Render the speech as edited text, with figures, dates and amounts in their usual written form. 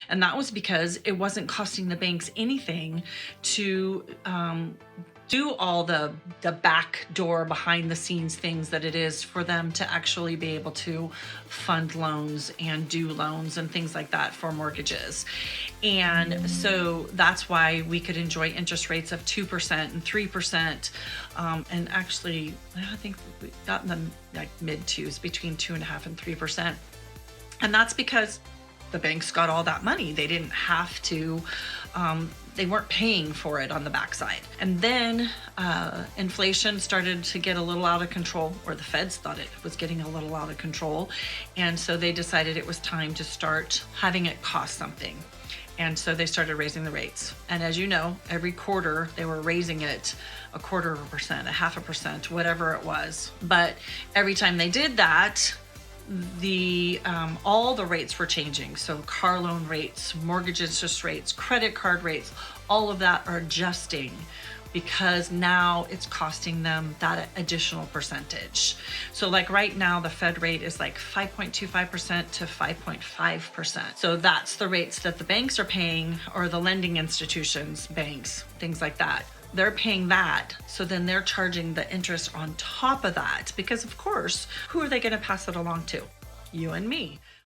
And that was because it wasn't costing the banks anything to do all the back door behind the scenes things that it is for them to actually be able to fund loans and do loans and things like that for mortgages. And so that's why we could enjoy interest rates of 2% and 3%. And actually, I think we got in the like mid twos, between 2.5% and 3%. And that's because the banks got all that money. They didn't have to, they weren't paying for it on the backside. And then inflation started to get a little out of control, or the feds thought it was getting a little out of control. And so they decided it was time to start having it cost something. And so they started raising the rates. And as you know, every quarter they were raising it 0.25%, 0.5%, whatever it was. But every time they did that, all the rates were changing. So car loan rates, mortgage interest rates, credit card rates, all of that are adjusting because now it's costing them that additional percentage. So like right now, the Fed rate is like 5.25% to 5.5%. So that's the rates that the banks are paying, or the lending institutions, banks, things like that. They're paying that. So then they're charging the interest on top of that, because of course, who are they going to pass it along to? You and me.